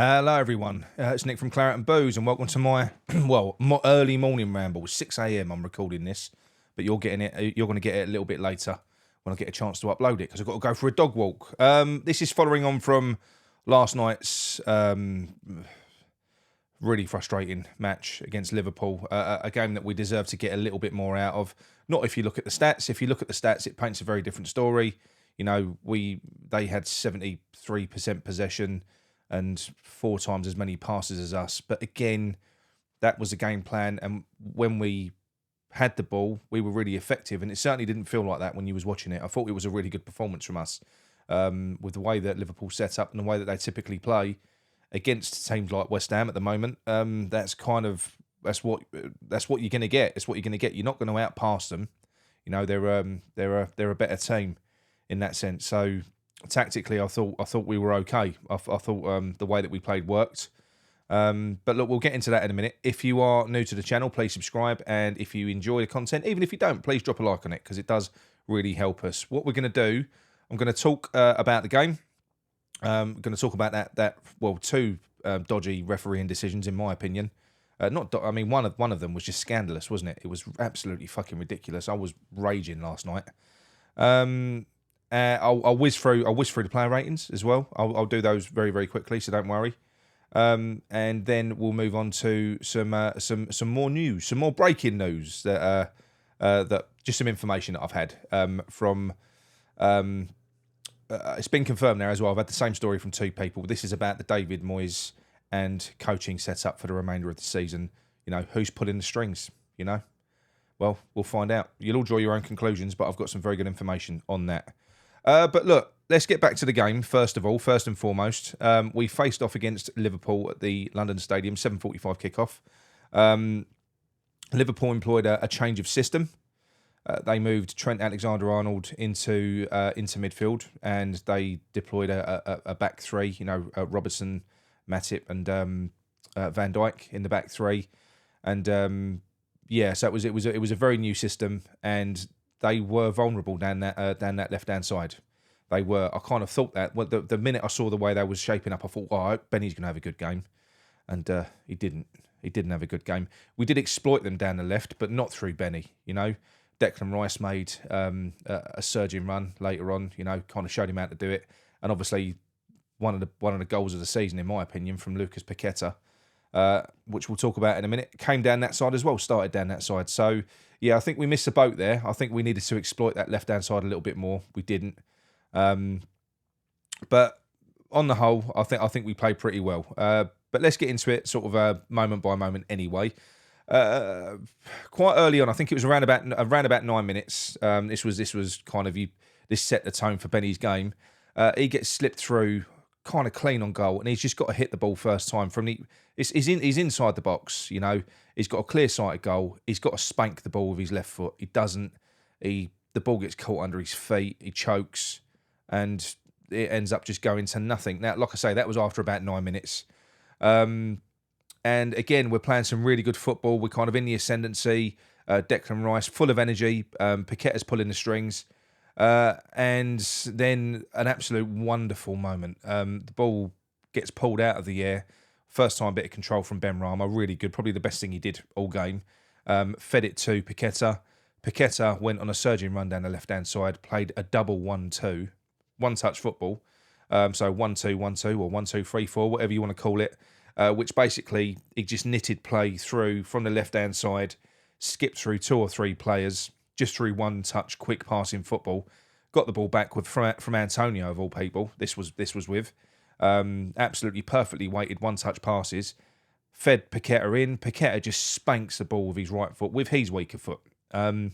Hello, everyone. It's Nick from Claret and Booze, and welcome to my early morning ramble. 6 a.m. I'm recording this, but you're getting it. You're going to get it a little bit later when I get a chance to upload it because I've got to go for a dog walk. This is following on from last night's really frustrating match against Liverpool, a game that we deserve to get a little bit more out of. Not if you look at the stats. If you look at the stats, it paints a very different story. You know, they had 73% possession and 4 times as many passes as us. But again, that was the game plan. And when we had the ball, we were really effective. And it certainly didn't feel like that when you was watching it. I thought it was a really good performance from us with the way that Liverpool set up and the way that they typically play against teams like West Ham at the moment. That's what you're going to get. It's what you're going to get. You're not going to outpass them. You know, they're a better team in that sense. So tactically, I thought we were okay. I thought the way that we played worked. But look, we'll get into that in a minute. If you are new to the channel, please subscribe. And if you enjoy the content, even if you don't, please drop a like on it because it does really help us. What we're going to do, I'm going to talk about the game. I'm going to talk about two dodgy refereeing decisions, in my opinion. One of them was just scandalous, wasn't it? It was absolutely fucking ridiculous. I was raging last night. I'll whiz through the player ratings as well. I'll do those very, very quickly, so don't worry. And then we'll move on to some more news, some more breaking news that just some information that I've had from. It's been confirmed now as well. I've had the same story from 2 people. This is about the David Moyes and coaching setup for the remainder of the season. You know, who's pulling the strings? You know, well, we'll find out. You'll all draw your own conclusions, but I've got some very good information on that. But look, let's get back to the game, first and foremost. We faced off against Liverpool at the London Stadium, 7:45 kickoff. Liverpool employed a change of system. They moved Trent Alexander-Arnold into midfield, and they deployed a back 3, you know, Robertson, Matip and Van Dijk in the back 3. And so it was a very new system, and they were vulnerable down that left-hand side. They were. I kind of thought that. Well, the minute I saw the way they was shaping up, I thought, I hope Benny's going to have a good game. And he didn't. He didn't have a good game. We did exploit them down the left, but not through Benny, you know. Declan Rice made a surging run later on, you know, kind of showed him how to do it. And obviously, one of the goals of the season, in my opinion, from Lucas Paqueta, which we'll talk about in a minute, came down that side as well, started down that side. So, yeah, I think we missed the boat there. I think we needed to exploit that left-hand side a little bit more. We didn't. But on the whole, I think we played pretty well. But let's get into it sort of moment by moment anyway. Quite early on, I think it was around about 9 minutes. This was kind of this set the tone for Benny's game. He gets slipped through kind of clean on goal, and he's just got to hit the ball first time he's inside the box, you know. He's got a clear sighted goal. He's got to spank the ball with his left foot. He doesn't. The ball gets caught under his feet. He chokes, and it ends up just going to nothing. Now, like I say, that was after about 9 minutes. And again, we're playing some really good football. We're kind of in the ascendancy. Declan Rice, full of energy. Paqueta's pulling the strings. And then an absolute wonderful moment. The ball gets pulled out of the air. First time bit of control from Ben Rama. Really good. Probably the best thing he did all game. Fed it to Paqueta. Paqueta went on a surging run down the left-hand side. Played a double 1-2. One-touch football. So 1-2, 1-2 or 1-2-3-4, whatever you want to call it. Which basically, he just knitted play through from the left-hand side, skipped through 2 or 3 players, just through one-touch, quick passing football, got the ball back from Antonio, of all people, this was with, absolutely perfectly weighted one-touch passes, fed Paqueta in, Paqueta just spanks the ball with his right foot, with his weaker foot. And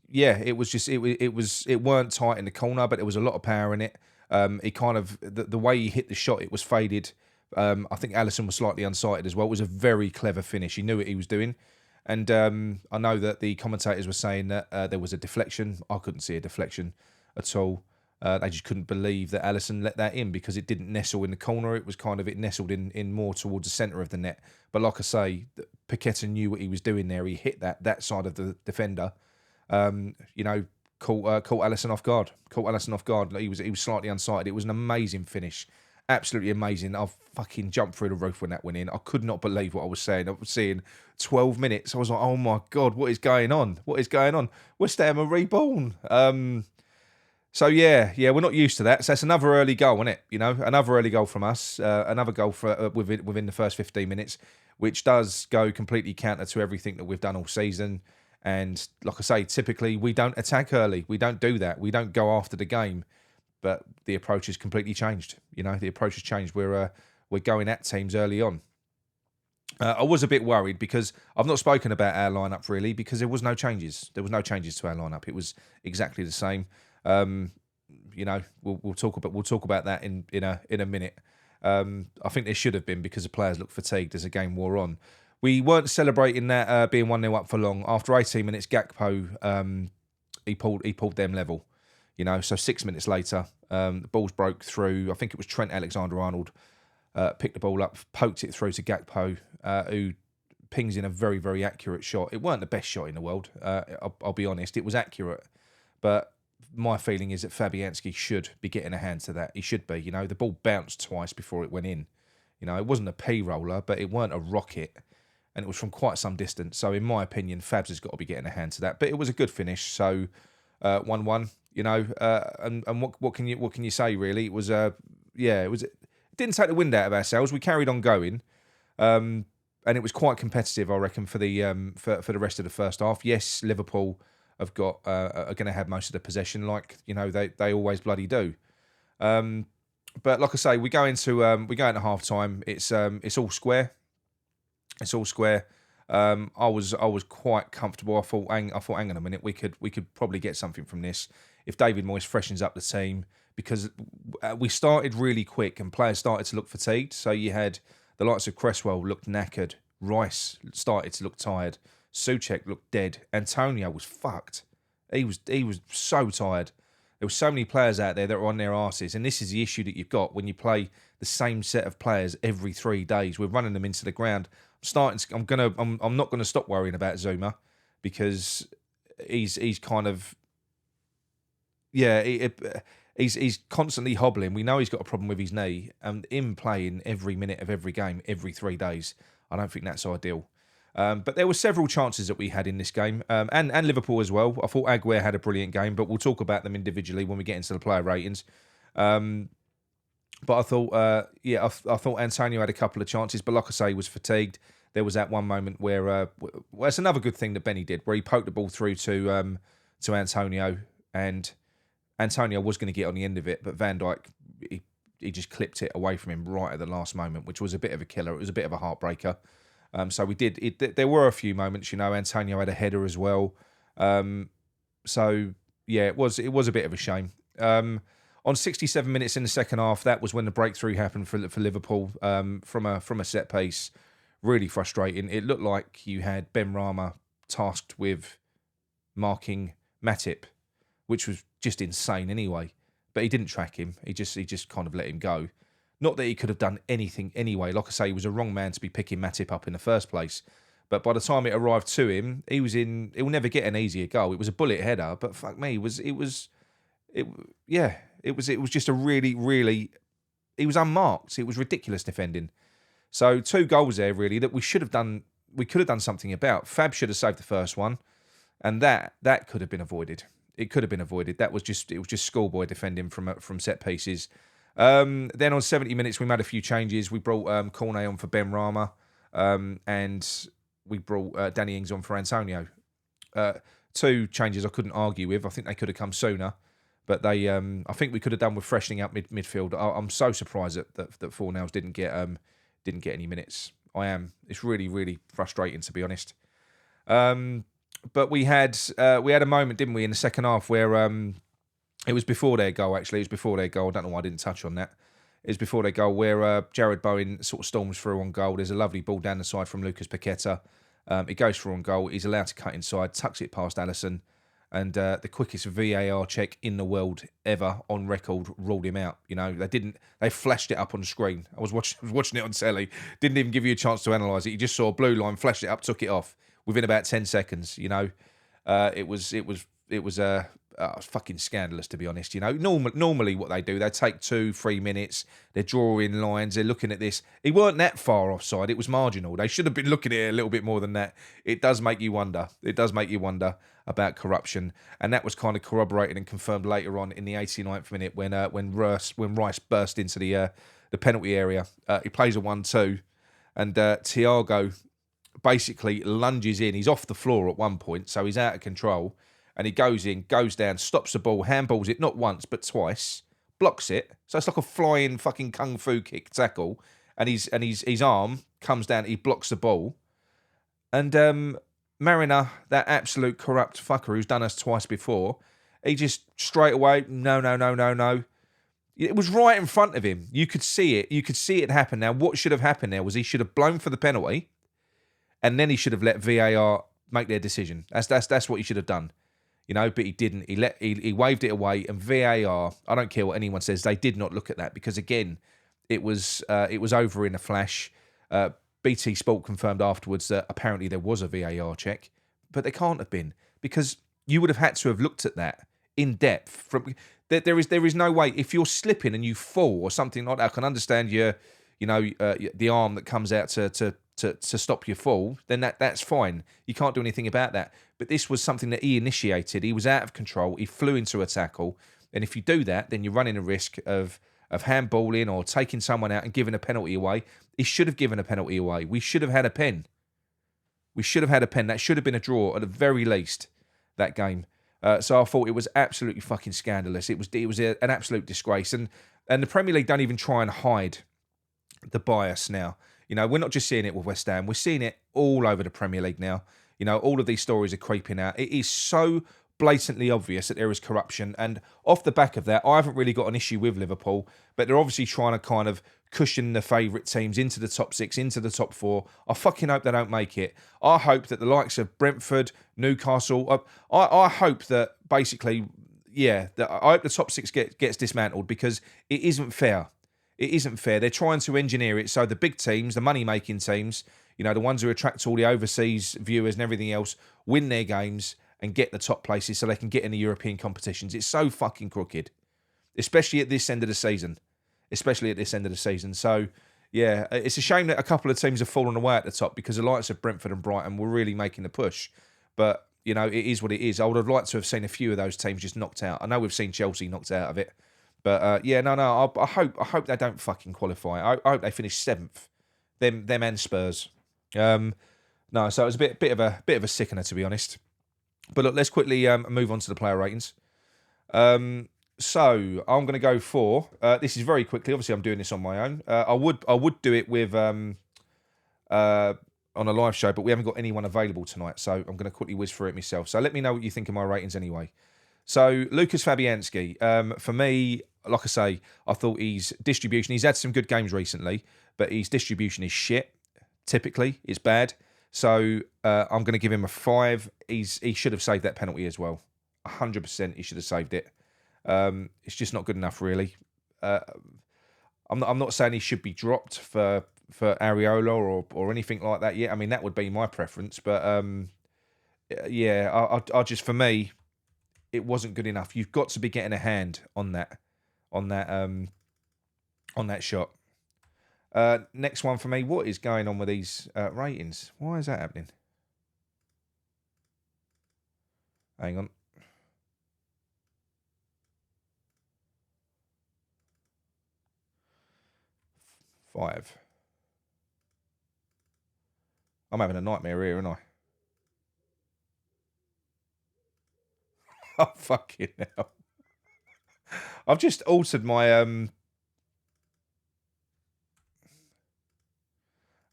yeah, it weren't tight in the corner, but there was a lot of power in it. He kind of, the way he hit the shot, it was faded. I think Alisson was slightly unsighted as well. It was a very clever finish. He knew what he was doing. And I know that the commentators were saying that there was a deflection. I couldn't see a deflection at all. They just couldn't believe that Alisson let that in because it didn't nestle in the corner. It was kind of, it nestled in more towards the centre of the net. But like I say, Paqueta knew what he was doing there. He hit that side of the defender. You know, caught Alisson off guard. He was slightly unsighted. It was an amazing finish. absolutely amazing. I fucking jumped through the roof when that went in. I could not believe what I was saying. I was seeing 12 minutes. I was like, oh my God, what is going on? What is going on? West Ham are reborn. So yeah, we're not used to that. So that's another early goal, isn't it? You know, another early goal from us. Another goal for within the first 15 minutes, which does go completely counter to everything that we've done all season. And like I say, typically we don't attack early. We don't do that. We don't go after the game. But the approach has completely changed. You know, the approach has changed. We're going at teams early on. I was a bit worried because I've not spoken about our lineup really because there was no changes. There was no changes to our lineup. It was exactly the same. You know, we'll talk about that in a minute. I think there should have been because the players looked fatigued as the game wore on. We weren't celebrating that being 1-0 up for long. After 18 minutes, Gakpo he pulled them level. You know, so 6 minutes later, the balls broke through. I think it was Trent Alexander-Arnold picked the ball up, poked it through to Gakpo, who pings in a very, very accurate shot. It weren't the best shot in the world, I'll be honest. It was accurate. But my feeling is that Fabianski should be getting a hand to that. He should be. You know, the ball bounced twice before it went in. You know, it wasn't a P-roller, but it weren't a rocket. And it was from quite some distance. So in my opinion, Fabs has got to be getting a hand to that. But it was a good finish. So 1-1. You know, and what can you say really? It was it didn't take the wind out of ourselves. We carried on going, and it was quite competitive, I reckon, for the rest of the first half. Yes, Liverpool are going to have most of the possession, like you know they always bloody do. But like I say, we go into half time. It's all square. It's all square. I was quite comfortable. I thought, hang on a minute, we could probably get something from this if David Moyes freshens up the team, because we started really quick and players started to look fatigued. So you had the likes of Cresswell looked knackered, Rice started to look tired, Souček looked dead, Antonio was fucked. He was so tired. There were so many players out there that were on their arses, and this is the issue that you've got when you play the same set of players every 3 days. We're running them into the ground. I'm not gonna stop worrying about Zuma because he's kind of he's constantly hobbling. We know he's got a problem with his knee, and him playing every minute of every game every 3 days, I don't think that's ideal. But there were several chances that we had in this game, and Liverpool as well. I thought Aguero had a brilliant game, but we'll talk about them individually when we get into the player ratings. But I thought, I thought Antonio had a couple of chances, but like I say, he was fatigued. There was that one moment where, well, it's another good thing that Benny did, where he poked the ball through to Antonio, and Antonio was going to get on the end of it, but Van Dijk, he just clipped it away from him right at the last moment, which was a bit of a killer. It was a bit of a heartbreaker. So we did. There were a few moments, you know. Antonio had a header as well. So yeah, it was a bit of a shame. On 67 minutes in the second half, that was when the breakthrough happened for Liverpool from a set piece. Really frustrating. It looked like you had Ben Rama tasked with marking Matip, which was just insane anyway. But he didn't track him. He just kind of let him go. Not that he could have done anything anyway. Like I say, he was a wrong man to be picking Matip up in the first place. But by the time it arrived to him, he'll never get an easier goal. It was a bullet header, but fuck me, it was just a really, really, he was unmarked. It was ridiculous defending. So 2 goals there really that we could have done something about. Fab should have saved the first one, and that could have been avoided. It could have been avoided. It was just schoolboy defending from set pieces. Then on 70 minutes, we made a few changes. We brought Cornet on for Ben Rama, and we brought Danny Ings on for Antonio. 2 changes I couldn't argue with. I think they could have come sooner, but they, I think we could have done with freshening up midfield. I'm so surprised that Fornals didn't get any minutes. I am. It's really, really frustrating, to be honest. But we had a moment, didn't we, in the second half where it was before their goal, actually. It was before their goal. I don't know why I didn't touch on that. It was before their goal where Jared Bowen sort of storms through on goal. There's a lovely ball down the side from Lucas Paqueta. It goes through on goal. He's allowed to cut inside, tucks it past Alisson, and the quickest VAR check in the world ever on record ruled him out. You know, they flashed it up on the screen. I was watching it on telly. Didn't even give you a chance to analyse it. You just saw a blue line, flashed it up, took it off within about 10 seconds. You know, it was fucking scandalous, to be honest. You know, normally what they do, they take 2-3 minutes, they're drawing lines, they're looking at this. He weren't that far offside. It was marginal. They should have been looking at it a little bit more than that. It does make you wonder. It does make you wonder about corruption, and that was kind of corroborated and confirmed later on in the 89th minute when Rice burst into the penalty area. He plays a 1-2, and Thiago basically lunges in. He's off the floor at one point, so he's out of control. And he goes in, goes down, stops the ball, handballs it not once but twice, blocks it. So it's like a flying fucking kung fu kick tackle. And his arm comes down, he blocks the ball. And Mariner, that absolute corrupt fucker who's done us twice before, he just straight away, no. It was right in front of him. You could see it. You could see it happen. Now, what should have happened there was he should have blown for the penalty, and then he should have let VAR make their decision. That's what he should have done. You know, but he didn't. He waved it away, and VAR, I don't care what anyone says, they did not look at that because again, it was over in a flash. BT Sport confirmed afterwards that apparently there was a VAR check, but there can't have been because you would have had to have looked at that in depth. There is no way if you're slipping and you fall or something like that. I can understand the arm that comes out to stop your fall, then that's fine. You can't do anything about that. But this was something that he initiated. He was out of control. He flew into a tackle. And if you do that, then you're running a risk of handballing or taking someone out and giving a penalty away. He should have given a penalty away. We should have had a pen. That should have been a draw at the very least, that game. So I thought it was absolutely fucking scandalous. It was an absolute disgrace. And the Premier League don't even try and hide the bias now. You know, we're not just seeing it with West Ham. We're seeing it all over the Premier League now. You know, all of these stories are creeping out. It is so blatantly obvious that there is corruption. And off the back of that, I haven't really got an issue with Liverpool, but they're obviously trying to kind of cushion the favourite teams into the top 6, into the top 4. I fucking hope they don't make it. I hope that the likes of Brentford, Newcastle, I hope that basically, I hope the top 6 gets dismantled because it isn't fair. It isn't fair. They're trying to engineer it so the big teams, the money-making teams, you know, the ones who attract all the overseas viewers and everything else, win their games and get the top places so they can get in the European competitions. It's so fucking crooked, especially at this end of the season. So, yeah, it's a shame that a couple of teams have fallen away at the top because the likes of Brentford and Brighton were really making the push. But, you know, it is what it is. I would have liked to have seen a few of those teams just knocked out. I know we've seen Chelsea knocked out of it. But I hope they don't fucking qualify. I hope they finish 7th. Them and Spurs. So it was a bit of a sickener, to be honest. But look, let's quickly move on to the player ratings. So I'm going to go for this is very quickly. Obviously, I'm doing this on my own. I would do it with on a live show, but we haven't got anyone available tonight. So I'm going to quickly whiz through it myself. So let me know what you think of my ratings anyway. So Lucas Fabianski, for me, like I say, I thought his distribution, he's had some good games recently, but his distribution is shit. Typically, it's bad. So I'm going to give him a 5. He should have saved that penalty as well. 100% he should have saved it. It's just not good enough, really. I'm not saying he should be dropped for Areola or anything like that yet. I mean, that would be my preference. But I just, for me, it wasn't good enough. You've got to be getting a hand on that shot. Next one for me. What is going on with these ratings? Why is that happening? Hang on. Five. I'm having a nightmare here, aren't I? Oh, fucking hell. I've just altered my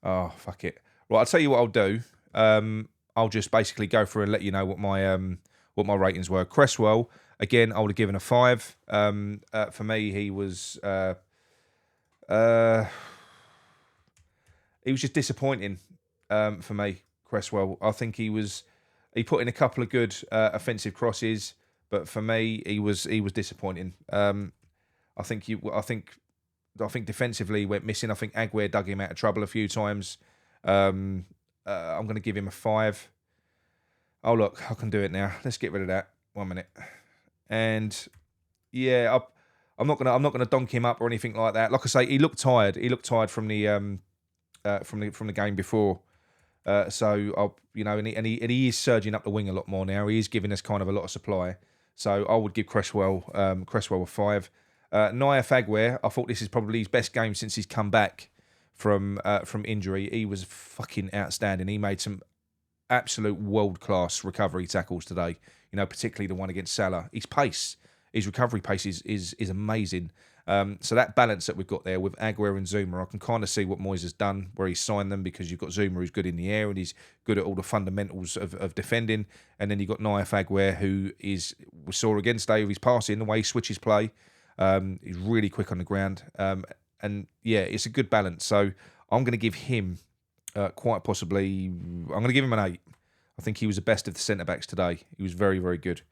oh, fuck it. Right, I'll tell you what I'll do. I'll just basically go through and let you know what my ratings were. Cresswell, again, I would have given a 5. For me, he was just disappointing for me, Cresswell. I think he put in a couple of good offensive crosses, but for me, he was disappointing. I think defensively he went missing. I think Aguirre dug him out of trouble a few times. I'm going to give him a 5. Oh, look, I can do it now. Let's get rid of that. 1 minute. and yeah, I'm not gonna donk him up or anything like that. Like I say, he looked tired. He looked tired from the game before. So I'll, and he is surging up the wing a lot more now. He is giving us kind of a lot of supply. So I would give Cresswell a 5. Naya Fagware, I thought this is probably his best game since he's come back from injury. He was fucking outstanding. He made some absolute world-class recovery tackles today. Particularly the one against Salah. His recovery pace is amazing. So that balance that we've got there with Aguero and Zuma, I can kind of see what Moyes has done, where he's signed them, because you've got Zuma who's good in the air and he's good at all the fundamentals of defending, and then you've got Naya Fagware, who we saw again today with his passing, the way he switches play. He's really quick on the ground, and yeah, it's a good balance. So I'm going to give him quite possibly. I'm going to give him an 8. I think he was the best of the centre backs today. He was very, very good.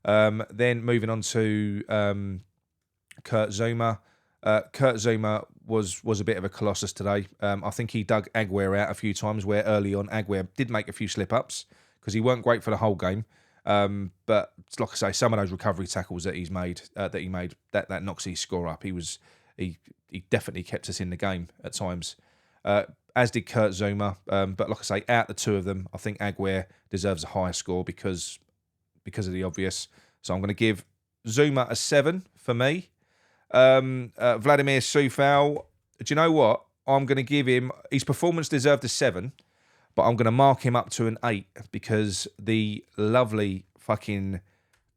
Then moving on to Kurt Zuma. Kurt Zuma was a bit of a colossus today. I think he dug Aguero out a few times, where early on Aguero did make a few slip-ups because he weren't great for the whole game. But like I say, some of those recovery tackles that he made, that knocks his score up. He definitely kept us in the game at times, as did Kurt Zuma. But like I say, out the two of them, I think Aguero deserves a higher score because of the obvious. So I'm going to give Zuma a 7 for me. Vladimir Soufal, do you know what? I'm going to give him, his performance deserved a 7, but I'm going to mark him up to an 8 because the lovely fucking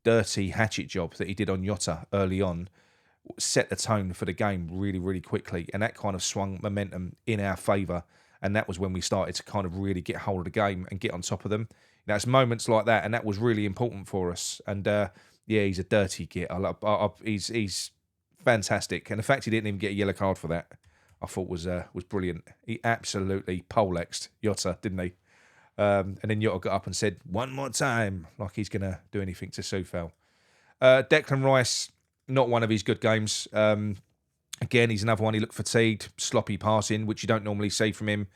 dirty hatchet job that he did on Jota early on set the tone for the game really, really quickly, and that kind of swung momentum in our favour, and that was when we started to kind of really get hold of the game and get on top of them. It's moments like that, and that was really important for us. And yeah, he's a dirty git. He's fantastic, and the fact he didn't even get a yellow card for that, I thought was brilliant. He absolutely poleaxed Jota, didn't he? And then Jota got up and said, "One more time," like he's going to do anything to Soufal. Declan Rice, not one of his good games. Again, he's another one. He looked fatigued, sloppy passing, which you don't normally see from him.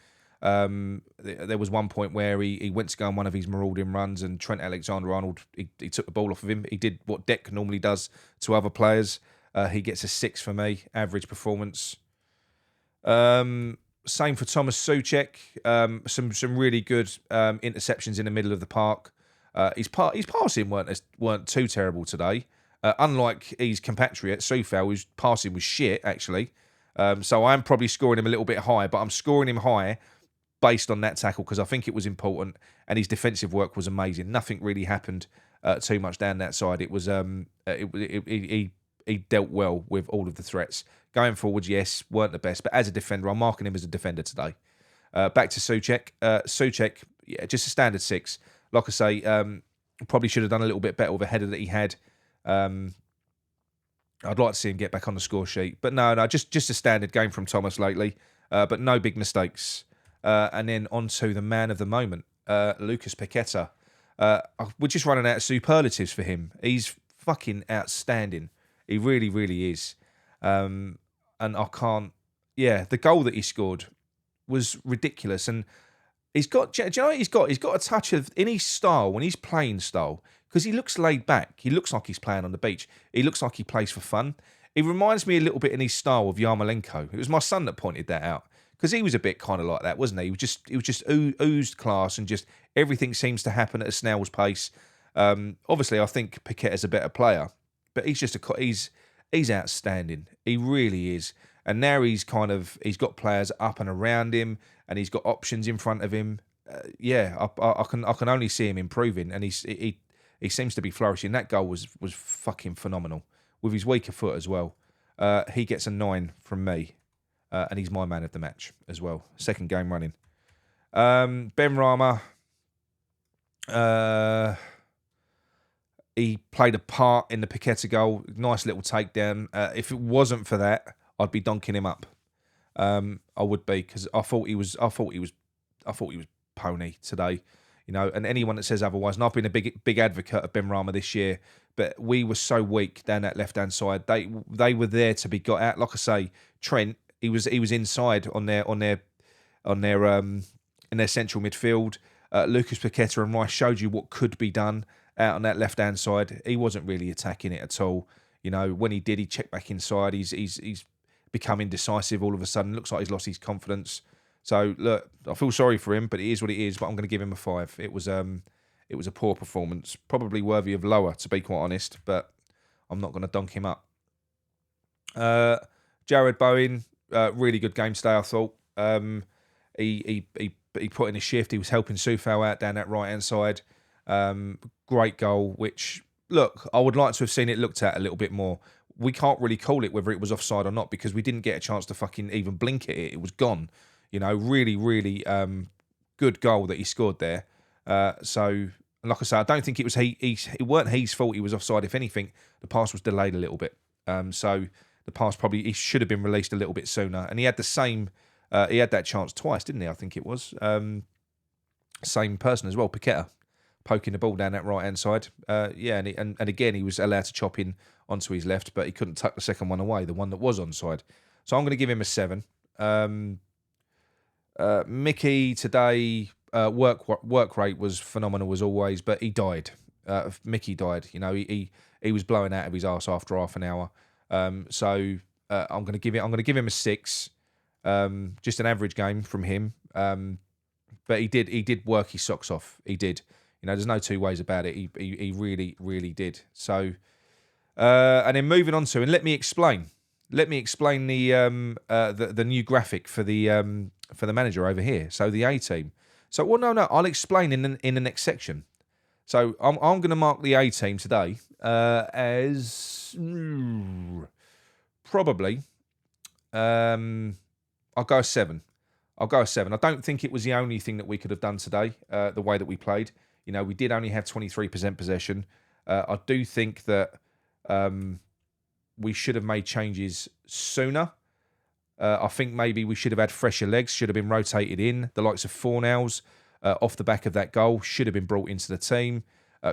There was one point where he went to go on one of his marauding runs, and Trent Alexander-Arnold, he took the ball off of him. He did what Dec normally does to other players. He gets a 6 for me, average performance. Same for Thomas Souček. Some really good interceptions in the middle of the park. His passing weren't too terrible today. Unlike his compatriot Soufal, whose passing was shit actually. So I'm probably scoring him a little bit high, but I'm scoring him high based on that tackle because I think it was important, and his defensive work was amazing. Nothing really happened too much down that side. It was he dealt well with all of the threats. Going forwards, yes, weren't the best, but as a defender, I'm marking him as a defender today. Back to Souček. Souček, yeah, just a standard 6. Like I say, probably should have done a little bit better with a header that he had. I'd like to see him get back on the score sheet, but no, just a standard game from Thomas lately, but no big mistakes. And then on to the man of the moment, Lucas Paqueta. We're just running out of superlatives for him. He's fucking outstanding. He really, really is. And I can't... Yeah, the goal that he scored was ridiculous. And he's got... Do you know what he's got? He's got a touch of... In his style, when he's playing style, because he looks laid back. He looks like he's playing on the beach. He looks like he plays for fun. He reminds me a little bit in his style of Yarmolenko. It was my son that pointed that out. Because he was a bit kind of like that, wasn't he? He was just oozed class, and just everything seems to happen at a snail's pace. Obviously, I think Paqueta's a better player, but he's just he's outstanding. He really is. And now he's got players up and around him, and he's got options in front of him. I can only see him improving, and he seems to be flourishing. That goal was fucking phenomenal with his weaker foot as well. He gets a 9 from me. And he's my man of the match as well. Second game running. Ben Rama, he played a part in the Paqueta goal. Nice little takedown. If it wasn't for that, I'd be donking him up. I would be, because I thought he was pony today. And anyone that says otherwise, and I've been a big advocate of Ben Rama this year, but we were so weak down that left hand side. They were there to be got out. Like I say, Trent. He was inside in their central midfield. Lucas Paqueta and Rice showed you what could be done, out on that left-hand side. He wasn't really attacking it at all. You know, when he did, he checked back inside. He's become indecisive all of a sudden. Looks like he's lost his confidence. So, look, I feel sorry for him, but it is what it is. But I'm going to give him a 5. It was a poor performance. Probably worthy of lower, to be quite honest. But I'm not going to dunk him up. Jared Bowen, really good game today, I thought. He put in a shift. He was helping Soufal out down that right-hand side. Great goal, which, look, I would like to have seen it looked at a little bit more. We can't really call it whether it was offside or not because we didn't get a chance to fucking even blink at it. It was gone. You know, really, really good goal that he scored there. So, like I say, I don't think it was it weren't his fault he was offside. If anything, the pass was delayed a little bit. So the pass he should have been released a little bit sooner. And he had the same, he had that chance twice, didn't he? I think it was. Same person as well, Paqueta, poking the ball down that right-hand side. And again, he was allowed to chop in onto his left, but he couldn't tuck the second one away, the one that was onside. So I'm going to give him a 7. Mickey today, work rate was phenomenal as always, but he died. Mickey died. You know, he was blowing out of his arse after half an hour. So I'm going to give him a 6. Just an average game from him. But he did work his socks off. He did. You know, there's no two ways about it. He really, really did. So, and then moving on to, and let me explain the new graphic for the manager over here. So the A team. So, well, no, I'll explain in the next section. So I'm going to mark the A team today as probably I'll go a 7. I don't think it was the only thing that we could have done today, the way that we played. You know, we did only have 23% possession. I do think that we should have made changes sooner. I think maybe we should have had fresher legs, should have been rotated in. The likes of Fornals, off the back of that goal, should have been brought into the team.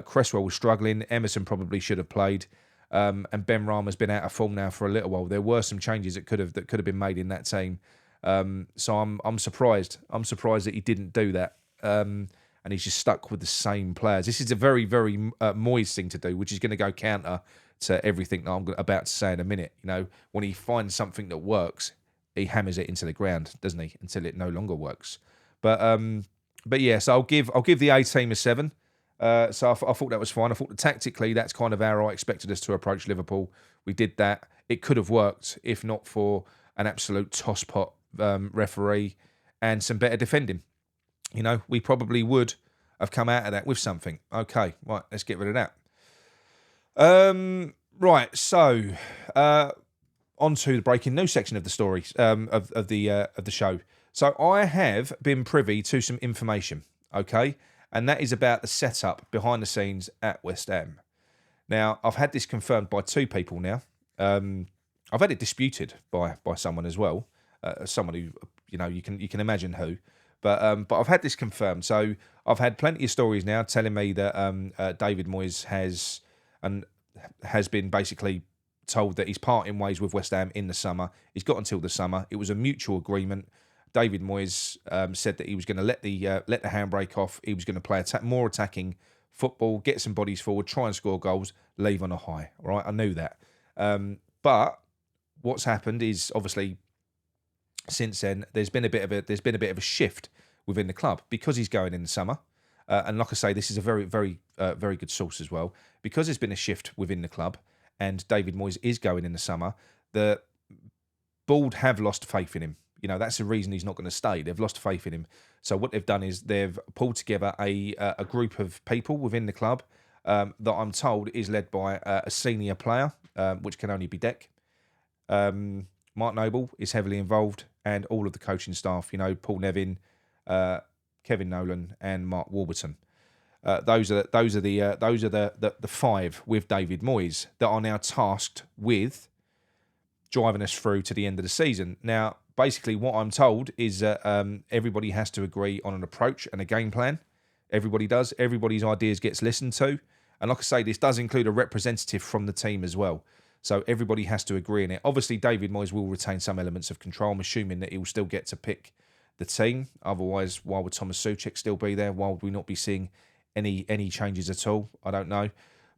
Cresswell was struggling. Emerson probably should have played. And Ben Rama's been out of form now for a little while. There were some changes that could have been made in that team. So I'm surprised. I'm surprised that he didn't do that. And he's just stuck with the same players. This is a very, very Moyes thing to do, which is going to go counter to everything that I'm about to say in a minute. You know, when he finds something that works, he hammers it into the ground, doesn't he? Until it no longer works. But yeah, so I'll give the A team a 7. So I thought that was fine. I thought that tactically, that's kind of how I expected us to approach Liverpool. We did that. It could have worked if not for an absolute tosspot referee and some better defending. You know, we probably would have come out of that with something. Okay, right, let's get rid of that. Right, so on to the breaking news section of the story of the show. So I have been privy to some information, okay, and that is about the setup behind the scenes at West Ham. Now, I've had this confirmed by 2 people now. I've had it disputed by someone as well, someone who you can imagine who. But I've had this confirmed. So I've had plenty of stories now telling me that David Moyes has been basically told that he's parting ways with West Ham in the summer. He's got until the summer. It was a mutual agreement. David Moyes said that he was going to let the handbrake off. He was going to play more attacking football, get some bodies forward, try and score goals, leave on a high. All right, I knew that. But what's happened is obviously, since then, there's been a bit of a shift within the club because he's going in the summer, and like I say, this is a very, very, very good source as well. Because there's been a shift within the club, and David Moyes is going in the summer. The board have lost faith in him. You know, that's the reason he's not going to stay. They've lost faith in him. So what they've done is they've pulled together a group of people within the club that I'm told is led by a senior player, which can only be Deck. Mark Noble is heavily involved, and all of the coaching staff. You know, Paul Nevin, Kevin Nolan, and Mark Warburton. Those are the 5 with David Moyes that are now tasked with driving us through to the end of the season. Now, basically, what I'm told is that everybody has to agree on an approach and a game plan. Everybody does. Everybody's ideas gets listened to, and like I say, this does include a representative from the team as well. So everybody has to agree on it. Obviously, David Moyes will retain some elements of control. I'm assuming that he will still get to pick the team. Otherwise, why would Thomas Souček still be there? Why would we not be seeing any changes at all. I don't know.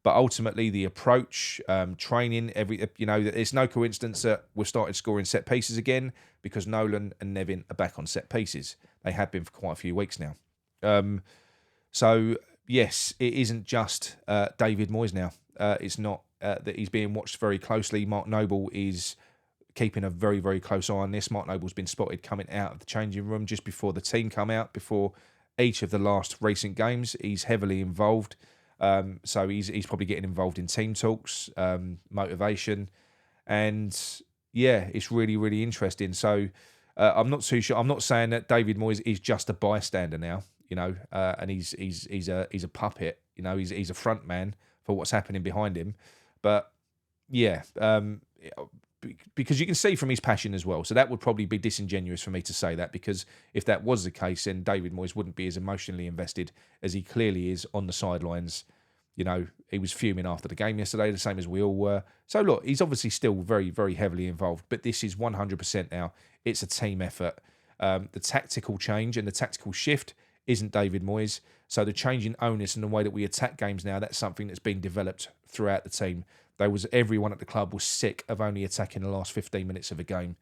But ultimately, the approach, training, it's no coincidence that we've started scoring set pieces again because Nolan and Nevin are back on set pieces. They have been for quite a few weeks now. So, yes, it isn't just David Moyes now. It's not that he's being watched very closely. Mark Noble is keeping a very, very close eye on this. Mark Noble's been spotted coming out of the changing room just before the team come out, before each of the last recent games. He's heavily involved. So he's probably getting involved in team talks, motivation. And, yeah, it's really, really interesting. So I'm not too sure. I'm not saying that David Moyes is just a bystander now, and he's a puppet. He's a front man for what's happening behind him. But, yeah, because you can see from his passion as well. So that would probably be disingenuous for me to say that, because if that was the case, then David Moyes wouldn't be as emotionally invested as he clearly is on the sidelines. He was fuming after the game yesterday, the same as we all were. So look, he's obviously still very, very heavily involved, but this is 100% now. It's a team effort. The tactical change and the tactical shift isn't David Moyes. So the change in onus and the way that we attack games now, that's something that's been developed throughout the team. Everyone at the club was sick of only attacking the last 15 minutes of a game.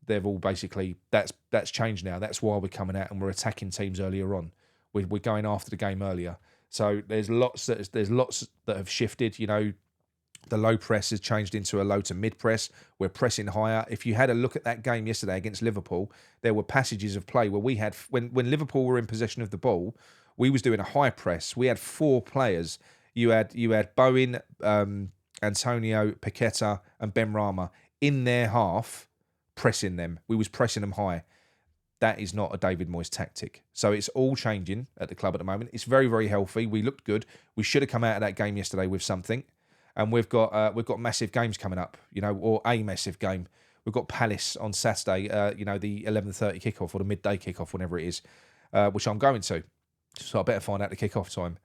They've all basically, that's changed now. That's why we're coming out and we're attacking teams earlier on. We're going after the game earlier. So there's lots that have shifted. The low press has changed into a low to mid press. We're pressing higher. If you had a look at that game yesterday against Liverpool, there were passages of play where we had, when Liverpool were in possession of the ball, we was doing a high press. We had 4 players. You had Bowen, Antonio, Paqueta, and Benrahma in their half pressing them. We was pressing them high. That is not a David Moyes tactic. So it's all changing at the club at the moment. It's very, very healthy. We looked good. We should have come out of that game yesterday with something. And we've got massive games coming up, or a massive game. We've got Palace on Saturday, the 11:30 kickoff or the midday kickoff, whenever it is, which I'm going to. So I better find out the kickoff time.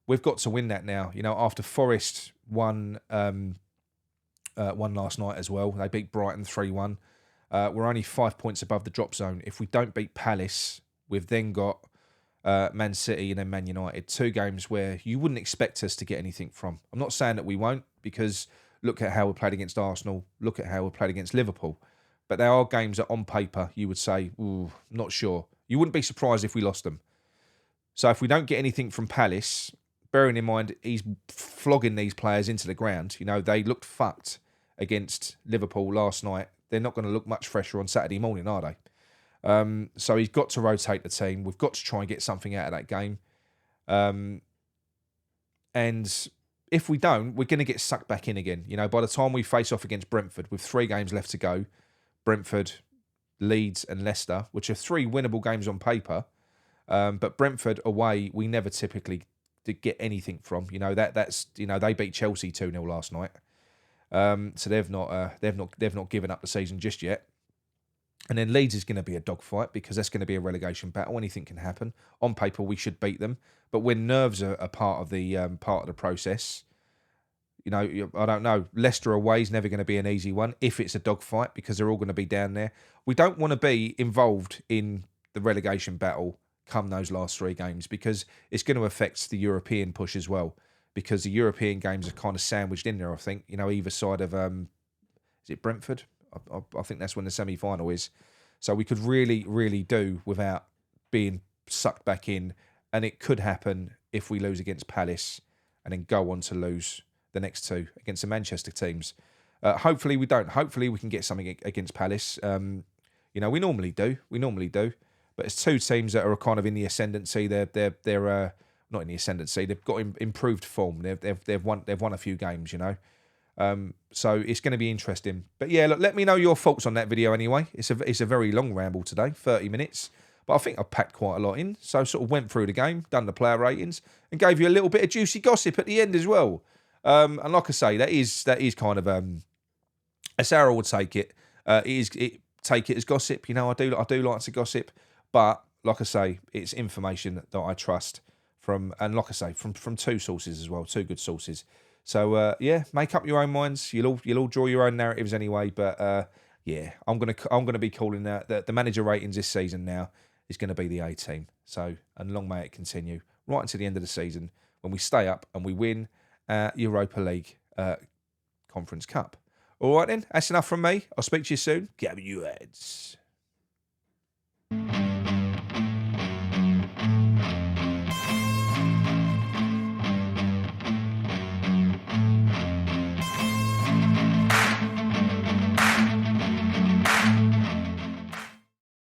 We've got to win that now. After Forest won last night as well. They beat Brighton 3-1. We're only 5 points above the drop zone. If we don't beat Palace, we've then got Man City and then Man United. 2 games where you wouldn't expect us to get anything from. I'm not saying that we won't, because look at how we played against Arsenal. Look at how we played against Liverpool. But there are games that on paper you would say, ooh, not sure. You wouldn't be surprised if we lost them. So if we don't get anything from Palace, bearing in mind he's flogging these players into the ground. They looked fucked against Liverpool last night. They're not going to look much fresher on Saturday morning, are they? So he's got to rotate the team. We've got to try and get something out of that game. And if we don't, we're going to get sucked back in again. By the time we face off against Brentford with 3 games left to go, Brentford, Leeds and Leicester, which are 3 winnable games on paper. But Brentford away, we never typically get anything from. They beat Chelsea 2-0 last night. So they've not given up the season just yet. And then Leeds is going to be a dogfight, because that's going to be a relegation battle. Anything can happen. On paper, we should beat them, but when nerves are part of the process, I don't know. Leicester away is never going to be an easy one if it's a dogfight, because they're all going to be down there. We don't want to be involved in the relegation battle come those last 3 games, because it's going to affect the European push as well. Because the European games are kind of sandwiched in there, I think. Either side of, is it Brentford? I think that's when the semi-final is. So we could really, really do without being sucked back in. And it could happen if we lose against Palace and then go on to lose the next 2 against the Manchester teams. Hopefully we don't. Hopefully we can get something against Palace. We normally do. But it's 2 teams that are kind of in the ascendancy. They're not in the ascendancy. They've got improved form. They've won a few games. So it's going to be interesting. But yeah, look, let me know your thoughts on that video anyway. It's a very long ramble today, 30 minutes. But I think I've packed quite a lot in. So sort of went through the game, done the player ratings, and gave you a little bit of juicy gossip at the end as well. And like I say, that is kind of that's how I would take it. Take it as gossip. I do like to gossip, but like I say, it's information that I trust from 2 sources as well, 2 good sources. So yeah, make up your own minds. You'll all draw your own narratives anyway. But yeah, I'm gonna be calling that the manager ratings this season now is going to be the A team. So, and long may it continue. right until the end of the season when we stay up and we win Europa League Conference Cup. All right then, that's enough from me. I'll speak to you soon. Get up your heads.